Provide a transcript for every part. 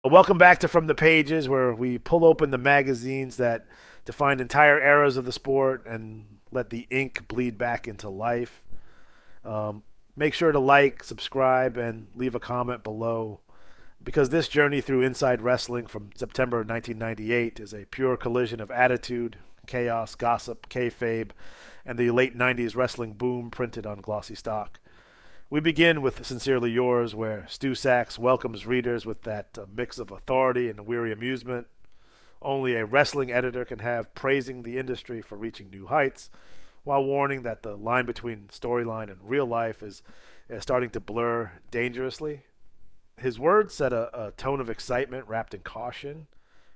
Welcome back to From the Pages, where we pull open the magazines that define entire eras of the sport and let the ink bleed back into life. Um, Make sure to like, subscribe, and leave a comment below because this journey through Inside Wrestling from September 1998 is a pure collision of attitude, chaos, gossip, kayfabe, and the late 90s wrestling boom printed on glossy stock. We begin with Sincerely Yours, where Stu Sachs welcomes readers with that mix of authority and weary amusement only a wrestling editor can have, praising the industry for reaching new heights, while warning that the line between storyline and real life is starting to blur dangerously. His words set a tone of excitement wrapped in caution,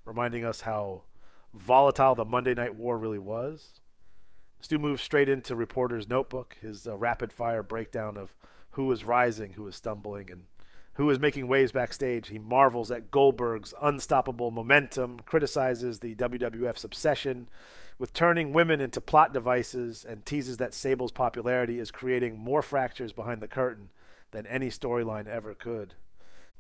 reminding us how volatile the Monday Night War really was. Stu moves straight into Reporter's Notebook, his rapid fire breakdown of who is rising, who is stumbling, and who is making waves backstage. He marvels at Goldberg's unstoppable momentum, criticizes the WWF's obsession with turning women into plot devices, and teases that Sable's popularity is creating more fractures behind the curtain than any storyline ever could.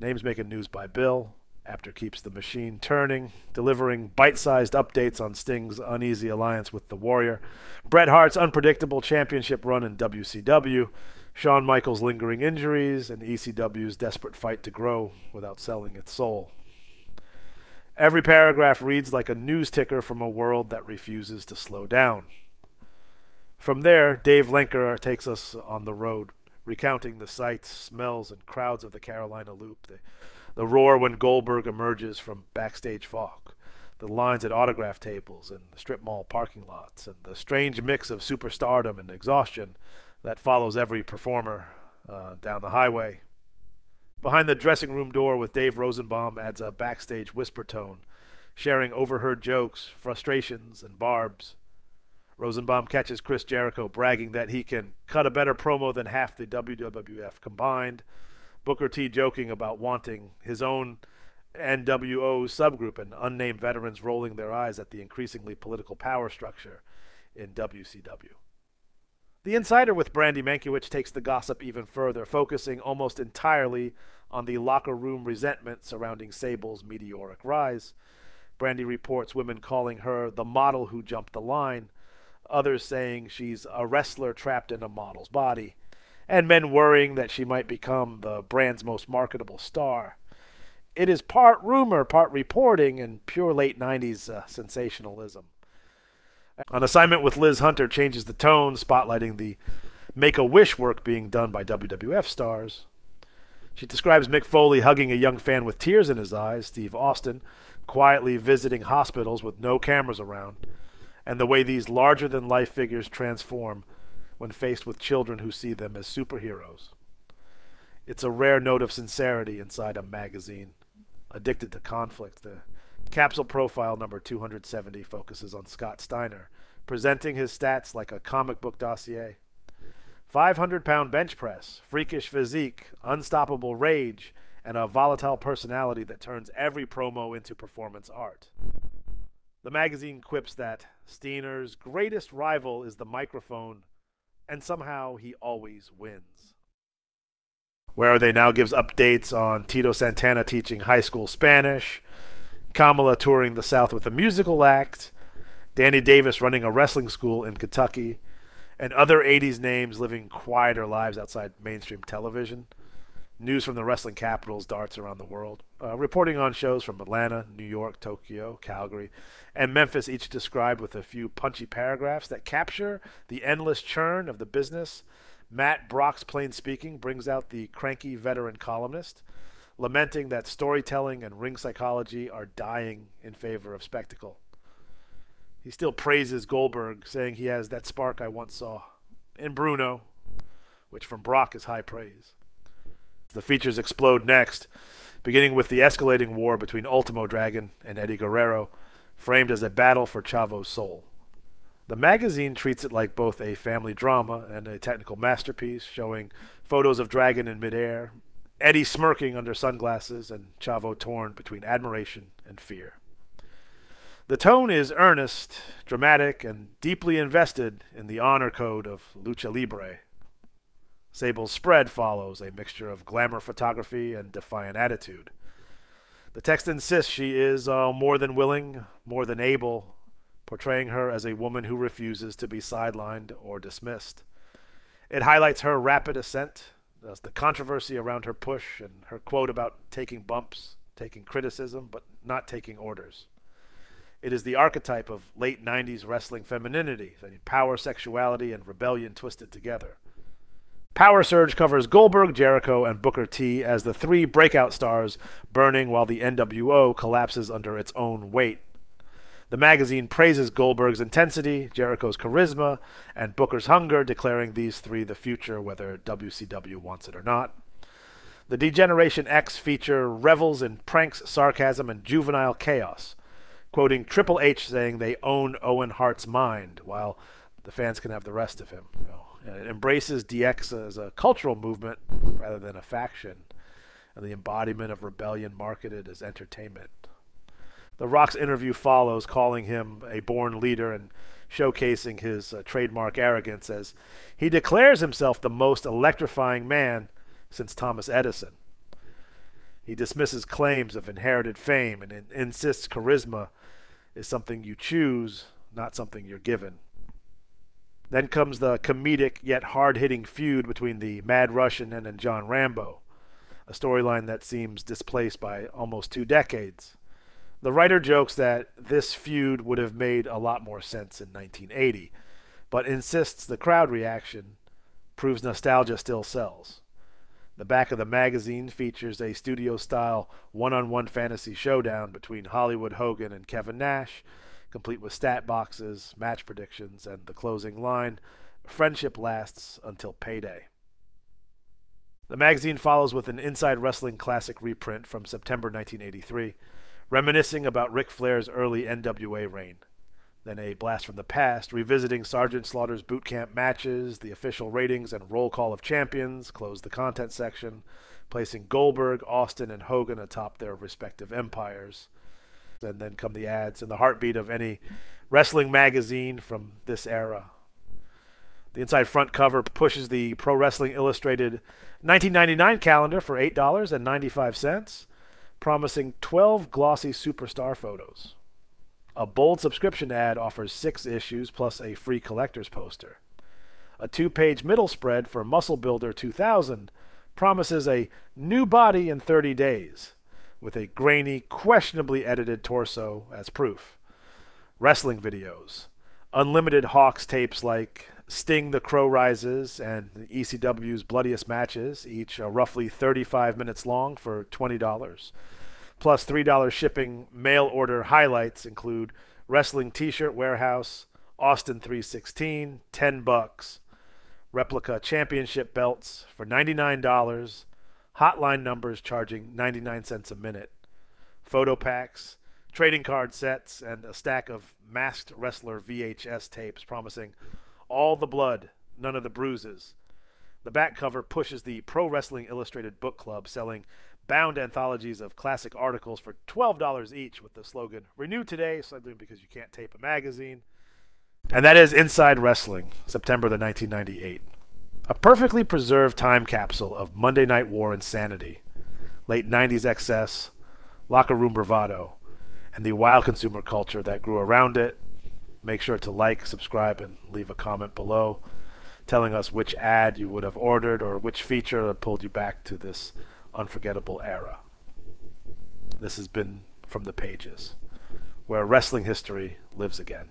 Names making news by Bill. After keeps the machine turning, delivering bite-sized updates on Sting's uneasy alliance with the Warrior, Bret Hart's unpredictable championship run in WCW, Shawn Michaels' lingering injuries, and ECW's desperate fight to grow without selling its soul. Every paragraph reads like a news ticker from a world that refuses to slow down. From there, Dave Lenker takes us on the road, recounting the sights, smells, and crowds of the Carolina Loop. The roar when Goldberg emerges from backstage fog, the lines at autograph tables and the strip mall parking lots, and the strange mix of superstardom and exhaustion that follows every performer down the highway. Behind the dressing room door with Dave Rosenbaum adds a backstage whisper tone, sharing overheard jokes, frustrations, and barbs. Rosenbaum catches Chris Jericho bragging that he can cut a better promo than half the WWF combined. Booker T joking about wanting his own NWO subgroup, and unnamed veterans rolling their eyes at the increasingly political power structure in WCW. The Insider with Brandy Mankiewicz takes the gossip even further, focusing almost entirely on the locker room resentment surrounding Sable's meteoric rise. Brandy reports women calling her the model who jumped the line, others saying she's a wrestler trapped in a model's body, and men worrying that she might become the brand's most marketable star. It is part rumor, part reporting, and pure late 90s sensationalism. On Assignment with Liz Hunter changes the tone, spotlighting the Make-A-Wish work being done by WWF stars. She describes Mick Foley hugging a young fan with tears in his eyes, Steve Austin quietly visiting hospitals with no cameras around, and the way these larger-than-life figures transform when faced with children who see them as superheroes. It's a rare note of sincerity inside a magazine. Addicted to conflict, the capsule profile number 270 focuses on Scott Steiner, presenting his stats like a comic book dossier. 500-pound bench press, freakish physique, unstoppable rage, and a volatile personality that turns every promo into performance art. The magazine quips that Steiner's greatest rival is the microphone, and somehow he always wins. Where Are They Now gives updates on Tito Santana teaching high school Spanish, Kamala touring the South with a musical act, Danny Davis running a wrestling school in Kentucky, and other 80s names living quieter lives outside mainstream television. News from the wrestling capitals darts around the world, reporting on shows from Atlanta, New York, Tokyo, Calgary, and Memphis, each described with a few punchy paragraphs that capture the endless churn of the business. Matt Brock's plain speaking brings out the cranky veteran columnist, lamenting that storytelling and ring psychology are dying in favor of spectacle. He still praises Goldberg, saying he has that spark I once saw in Bruno, which from Brock is high praise. The features explode next, beginning with the escalating war between Ultimo Dragon and Eddie Guerrero, framed as a battle for Chavo's soul. The magazine treats it like both a family drama and a technical masterpiece, showing photos of Dragon in midair, Eddie smirking under sunglasses, and Chavo torn between admiration and fear. The tone is earnest, dramatic, and deeply invested in the honor code of lucha libre. Sable's spread follows a mixture of glamour photography and defiant attitude. The text insists she is more than willing, more than able, portraying her as a woman who refuses to be sidelined or dismissed. It highlights her rapid ascent, the controversy around her push, and her quote about taking bumps, taking criticism, but not taking orders. It is the archetype of late 90s wrestling femininity, power, sexuality, and rebellion twisted together. Power Surge covers Goldberg, Jericho, and Booker T as the three breakout stars burning while the NWO collapses under its own weight. The magazine praises Goldberg's intensity, Jericho's charisma, and Booker's hunger, declaring these three the future, whether WCW wants it or not. The Degeneration X feature revels in pranks, sarcasm, and juvenile chaos, quoting Triple H saying they own Owen Hart's mind, while the fans can have the rest of him. It embraces DX as a cultural movement rather than a faction, and the embodiment of rebellion marketed as entertainment. The Rock's interview follows, calling him a born leader and showcasing his trademark arrogance as he declares himself the most electrifying man since Thomas Edison. He dismisses claims of inherited fame and insists charisma is something you choose, not something you're given. Then comes the comedic yet hard-hitting feud between the Mad Russian and John Rambo, a storyline that seems displaced by almost 2 decades. The writer jokes that this feud would have made a lot more sense in 1980, but insists the crowd reaction proves nostalgia still sells. The back of the magazine features a studio-style one-on-one fantasy showdown between Hollywood Hogan and Kevin Nash, complete with stat boxes, match predictions, and the closing line, "Friendship lasts until payday." The magazine follows with an Inside Wrestling Classic reprint from September 1983, reminiscing about Ric Flair's early NWA reign. Then a blast from the past, revisiting Sergeant Slaughter's boot camp matches, the official ratings and roll call of champions, close the content section, placing Goldberg, Austin, and Hogan atop their respective empires. And then come the ads and the heartbeat of any wrestling magazine from this era. The inside front cover pushes the Pro Wrestling Illustrated 1999 calendar for $8.95, promising 12 glossy superstar photos. A bold subscription ad offers 6 issues plus a free collector's poster. A 2-page middle spread for Muscle Builder 2000 promises a new body in 30 days, with a grainy, questionably edited torso as proof. Wrestling videos. Unlimited Hawks tapes like Sting the Crow Rises and ECW's Bloodiest Matches, each roughly 35 minutes long for $20. Plus $3 shipping mail order highlights include Wrestling T-shirt Warehouse, Austin 316, $10. Replica championship belts for $99. Hotline numbers charging 99 cents a minute. Photo packs, trading card sets, and a stack of Masked Wrestler VHS tapes promising all the blood, none of the bruises. The back cover pushes the Pro Wrestling Illustrated book club, selling bound anthologies of classic articles for $12 each with the slogan, "Renew today, simply because you can't tape a magazine." And that is Inside Wrestling, September the 1998. A perfectly preserved time capsule of Monday Night War insanity, late 90s excess, locker room bravado, and the wild consumer culture that grew around it. Make sure to like, subscribe, and leave a comment below telling us which ad you would have ordered or which feature that pulled you back to this unforgettable era. This has been From the Pages, where wrestling history lives again.